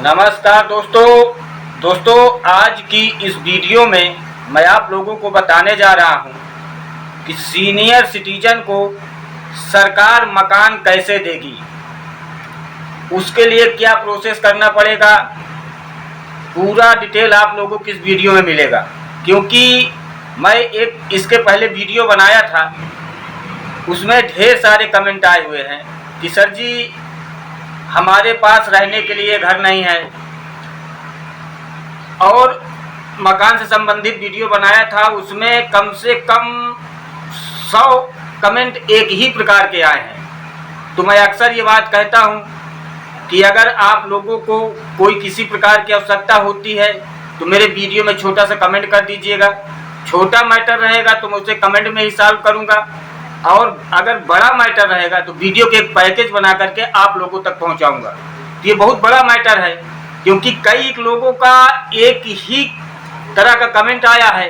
नमस्कार दोस्तों, आज की इस वीडियो में मैं आप लोगों को बताने जा रहा हूं कि सीनियर सिटीजन को सरकार मकान कैसे देगी, उसके लिए क्या प्रोसेस करना पड़ेगा। पूरा डिटेल आप लोगों को इस वीडियो में मिलेगा, क्योंकि मैं एक इसके पहले वीडियो बनाया था, उसमें ढेर सारे कमेंट आए हुए हैं कि सर जी हमारे पास रहने के लिए घर नहीं है। और मकान से संबंधित वीडियो बनाया था, उसमें कम से कम 100 कमेंट एक ही प्रकार के आए हैं। तो मैं अक्सर ये बात कहता हूँ कि अगर आप लोगों को कोई किसी प्रकार की आवश्यकता होती है तो मेरे वीडियो में छोटा सा कमेंट कर दीजिएगा। छोटा मैटर रहेगा तो मैं उसे कमेंट में ही सॉल्व करूँगा, और अगर बड़ा मैटर रहेगा तो वीडियो के एक पैकेज बना करके आप लोगों तक पहुंचाऊंगा। तो ये बहुत बड़ा मैटर है, क्योंकि कई लोगों का एक ही तरह का कमेंट आया है,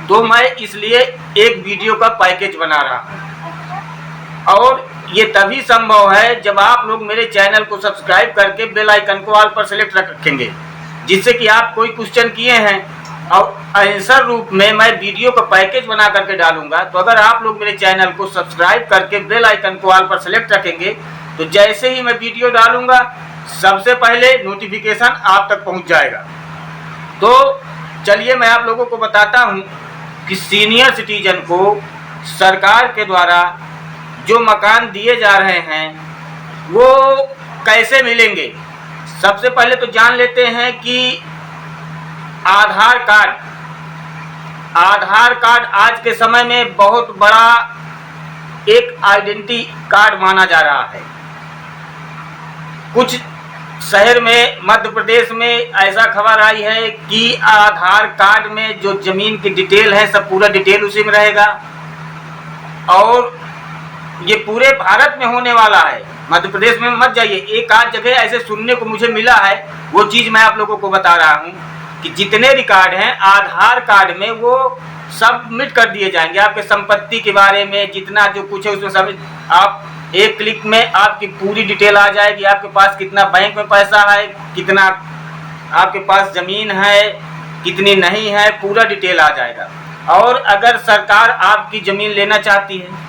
तो मैं इसलिए एक वीडियो का पैकेज बना रहा हूं। और ये तभी संभव है जब आप लोग मेरे चैनल को सब्सक्राइब करके बेल आइकन को ऑल पर सेलेक्ट रखेंगे, जिससे कि आप कोई क्वेश्चन किए हैं और आंसर रूप में मैं वीडियो का पैकेज बना करके डालूंगा। तो अगर आप लोग मेरे चैनल को सब्सक्राइब करके बेल आइकन को ऑल पर सेलेक्ट रखेंगे तो जैसे ही मैं वीडियो डालूंगा सबसे पहले नोटिफिकेशन आप तक पहुंच जाएगा। तो चलिए मैं आप लोगों को बताता हूं कि सीनियर सिटीजन को सरकार के द्वारा जो मकान दिए जा रहे हैं वो कैसे मिलेंगे। सबसे पहले तो जान लेते हैं कि आधार कार्ड आज के समय में बहुत बड़ा एक आइडेंटिटी कार्ड माना जा रहा है। कुछ शहर में मध्य प्रदेश में ऐसा खबर आई है कि आधार कार्ड में जो जमीन की डिटेल है सब पूरा डिटेल उसी में रहेगा, और ये पूरे भारत में होने वाला है। मध्य प्रदेश में मत जाइए, एक आध जगह ऐसे सुनने को मुझे मिला है, वो चीज़ मैं आप लोगों को बता रहा हूँ कि जितने रिकॉर्ड हैं आधार कार्ड में वो सबमिट कर दिए जाएंगे। आपके संपत्ति के बारे में जितना जो कुछ है उसमें सब आप एक क्लिक में आपकी पूरी डिटेल आ जाएगी। आपके पास कितना बैंक में पैसा है, कितना आपके पास ज़मीन है, कितनी नहीं है, पूरा डिटेल आ जाएगा। और अगर सरकार आपकी ज़मीन लेना चाहती है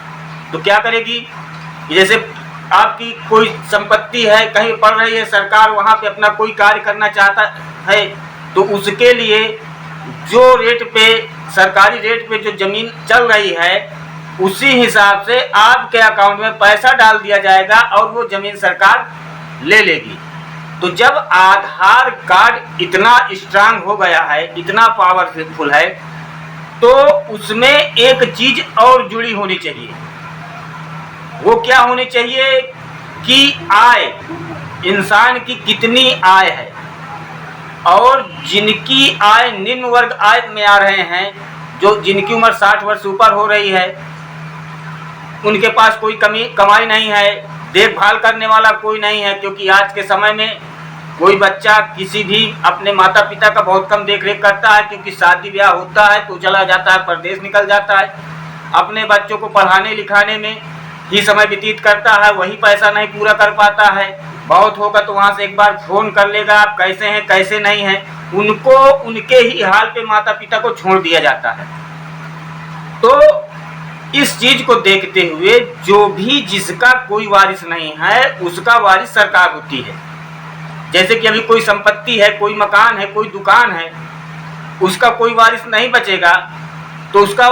तो क्या करेगी, जैसे आपकी कोई संपत्ति है कहीं पड़ रही है, सरकार वहाँ पे अपना कोई कार्य करना चाहता है तो उसके लिए जो रेट पे सरकारी रेट पे जो ज़मीन चल रही है उसी हिसाब से आपके अकाउंट में पैसा डाल दिया जाएगा और वो ज़मीन सरकार ले लेगी। तो जब आधार कार्ड इतना स्ट्रांग हो गया है, इतना पावरफुल है, तो उसमें एक चीज़ और जुड़ी होनी चाहिए। वो क्या होनी चाहिए कि आय, इंसान की कितनी आय है, और जिनकी आय निम्न वर्ग आय में आ रहे हैं, जो जिनकी उम्र 60 वर्ष ऊपर हो रही है, उनके पास कोई कमाई नहीं है, देखभाल करने वाला कोई नहीं है, क्योंकि आज के समय में कोई बच्चा किसी भी अपने माता पिता का बहुत कम देख रेख करता है, क्योंकि शादी ब्याह होता है तो चला जाता है, परदेश निकल जाता है, अपने बच्चों को पढ़ाने लिखाने में ही समय व्यतीत करता है, वही पैसा नहीं पूरा कर पाता है। बहुत होगा तो वहाँ से एक बार फ़ोन कर लेगा, आप कैसे हैं कैसे नहीं हैं, उनको उनके ही हाल पे माता पिता को छोड़ दिया जाता है। तो इस चीज़ को देखते हुए जो भी जिसका कोई वारिस नहीं है उसका वारिस सरकार होती है। जैसे कि अभी कोई संपत्ति है, कोई मकान है, कोई दुकान है, उसका कोई वारिस नहीं बचेगा तो उसका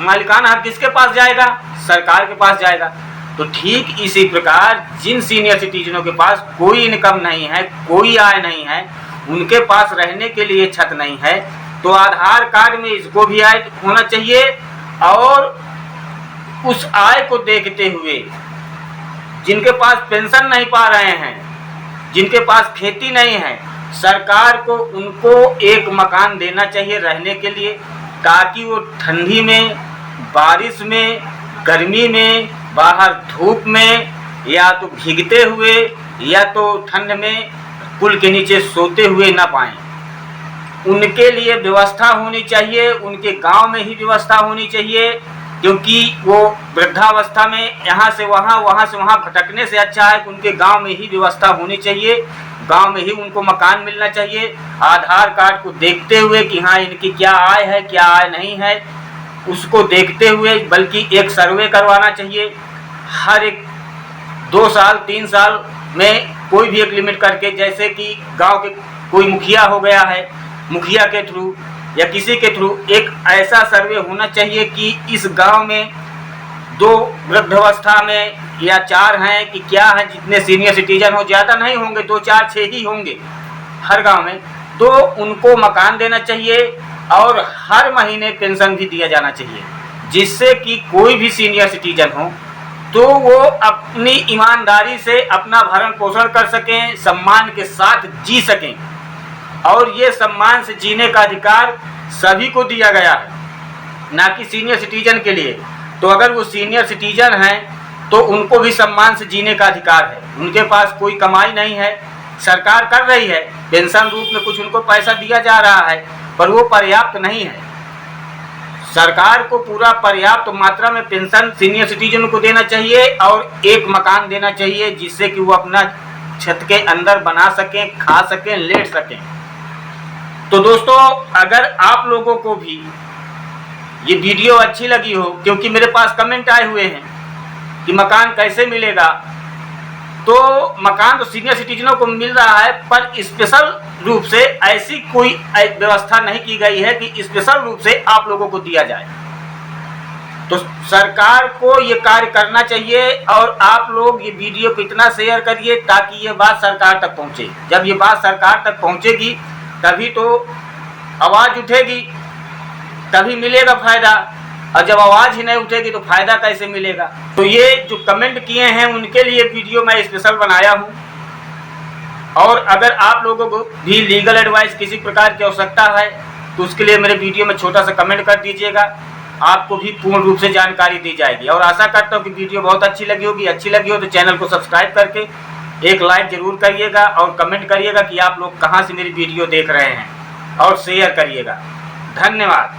मालिकाना हक किसके पास जाएगा, सरकार के पास जाएगा। तो ठीक इसी प्रकार जिन सीनियर सिटीजनों के पास कोई इनकम नहीं है, कोई आय नहीं है, उनके पास रहने के लिए छत नहीं है, तो आधार कार्ड में इसको भी आय होना चाहिए। और उस आय को देखते हुए जिनके पास पेंशन नहीं पा रहे हैं, जिनके पास खेती नहीं है, सरकार को उनको एक मकान देना चाहिए रहने के लिए, ताकि वो ठंडी में, बारिश में, गर्मी में, बाहर धूप में, या तो भीगते हुए या तो ठंड में पुल के नीचे सोते हुए ना पाएं। उनके लिए व्यवस्था होनी चाहिए, उनके गांव में ही व्यवस्था होनी चाहिए क्योंकि वो वृद्धावस्था में यहाँ से वहाँ भटकने से अच्छा है कि उनके गांव में ही व्यवस्था होनी चाहिए, गांव में ही उनको मकान मिलना चाहिए। आधार कार्ड को देखते हुए कि हाँ इनकी क्या आय है क्या आय नहीं है, उसको देखते हुए बल्कि एक सर्वे करवाना चाहिए। हर एक 2 साल 3 साल में कोई भी एक लिमिट करके, जैसे कि गांव के कोई मुखिया हो गया है, मुखिया के थ्रू या किसी के थ्रू एक ऐसा सर्वे होना चाहिए कि इस गांव में 2 वृद्धावस्था में या 4 हैं कि क्या है, जितने सीनियर सिटीजन हो, ज़्यादा नहीं होंगे, 2 4 6 ही होंगे हर गांव में, तो उनको मकान देना चाहिए और हर महीने पेंशन भी दिया जाना चाहिए, जिससे कि कोई भी सीनियर सिटीजन हो तो वो अपनी ईमानदारी से अपना भरण पोषण कर सकें, सम्मान के साथ जी सकें। और ये सम्मान से जीने का अधिकार सभी को दिया गया है, ना कि सीनियर सिटीजन के लिए। तो अगर वो सीनियर सिटीजन हैं तो उनको भी सम्मान से जीने का अधिकार है। उनके पास कोई कमाई नहीं है, सरकार कर रही है, पेंशन रूप में कुछ उनको पैसा दिया जा रहा है, पर वो पर्याप्त नहीं है। सरकार को पूरा पर्याप्त मात्रा में पेंशन सीनियर सिटीजन को देना चाहिए और एक मकान देना चाहिए, जिससे कि वो अपना छत के अंदर बना सकें, खा सकें, लेट सकें। तो दोस्तों, अगर आप लोगों को भी ये वीडियो अच्छी लगी हो, क्योंकि मेरे पास कमेंट आए हुए हैं कि मकान कैसे मिलेगा, तो मकान तो सीनियर सिटीजनों को मिल रहा है, पर स्पेशल रूप से ऐसी कोई व्यवस्था नहीं की गई है कि स्पेशल रूप से आप लोगों को दिया जाए। तो सरकार को ये कार्य करना चाहिए और आप लोग ये वीडियो को इतना शेयर करिए ताकि ये बात सरकार तक पहुंचे। जब ये बात सरकार तक पहुंचेगी तभी तो आवाज़ उठेगी, तभी मिलेगा फ़ायदा, और जब आवाज़ ही नहीं उठेगी तो फ़ायदा कैसे मिलेगा। तो ये जो कमेंट किए हैं उनके लिए वीडियो मैं स्पेशल बनाया हूँ। और अगर आप लोगों को भी लीगल एडवाइस किसी प्रकार की आवश्यकता है तो उसके लिए मेरे वीडियो में छोटा सा कमेंट कर दीजिएगा, आपको भी पूर्ण रूप से जानकारी दी जाएगी। और आशा करता हूँ कि वीडियो बहुत अच्छी लगी होगी। अच्छी लगी हो तो चैनल को सब्सक्राइब करके एक लाइक ज़रूर करिएगा और कमेंट करिएगा कि आप लोग कहाँ से मेरी वीडियो देख रहे हैं, और शेयर करिएगा। धन्यवाद।